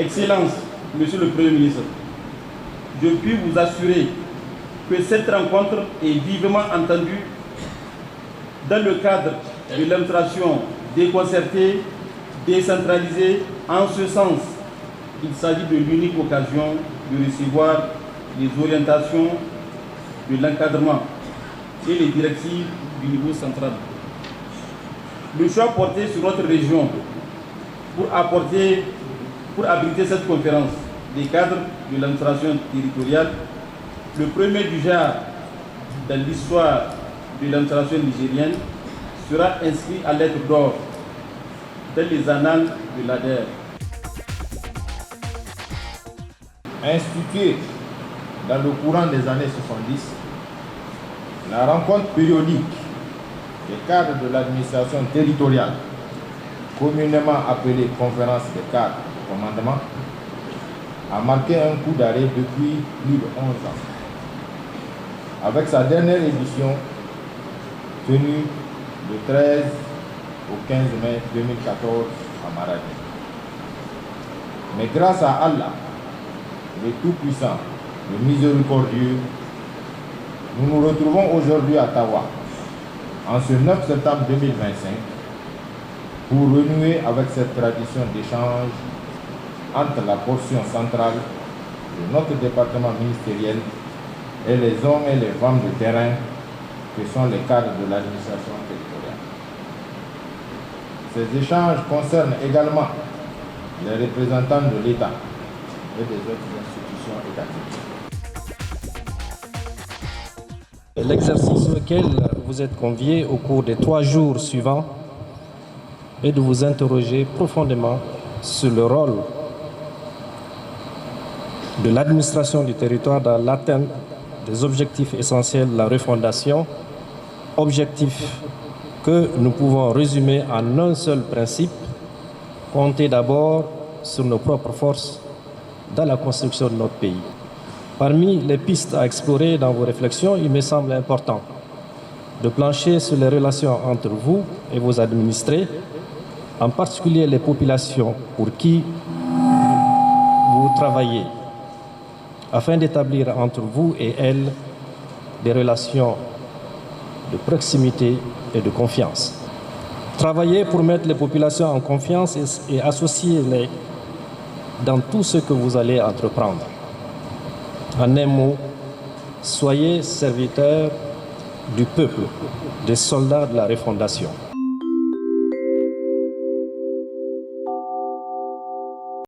Excellences, Monsieur le Premier ministre, je puis vous assurer que cette rencontre est vivement entendue dans le cadre de l'administration déconcertée, décentralisée. En ce sens, il s'agit de l'unique occasion de recevoir les orientations de l'encadrement et les directives du niveau central. Le choix porté sur notre région pour abriter cette conférence des cadres de l'administration territoriale, le premier du genre dans l'histoire de l'administration nigérienne, sera inscrit à lettre d'or dans les annales de l'ADER. Instituée dans le courant des années 70, la rencontre périodique des cadres de l'administration territoriale, communément appelée conférence des cadres de commandement, a marqué un coup d'arrêt depuis plus de 11 ans. Avec sa dernière édition tenue du 13 au 15 mai 2014 à Marrakech. Mais grâce à Allah, le Tout-Puissant, le Miséricordieux, nous nous retrouvons aujourd'hui à Tawa, en ce 9 septembre 2025, pour renouer avec cette tradition d'échange entre la portion centrale de notre département ministériel et les hommes et les femmes de terrain que sont les cadres de l'administration territoriale. Ces échanges concernent également les représentants de l'État et des autres institutions étatiques. L'exercice auquel vous êtes conviés au cours des 3 jours suivants est de vous interroger profondément sur le rôle de l'administration du territoire dans l'atteinte des objectifs essentiels de la refondation, objectifs que nous pouvons résumer en un seul principe: compter d'abord sur nos propres forces dans la construction de notre pays. Parmi les pistes à explorer dans vos réflexions, il me semble important de plancher sur les relations entre vous et vos administrés, en particulier les populations pour qui vous travaillez, afin d'établir entre vous et elles des relations de proximité et de confiance. Travaillez pour mettre les populations en confiance et associer-les dans tout ce que vous allez entreprendre. En un mot, soyez serviteurs du peuple, des soldats de la refondation.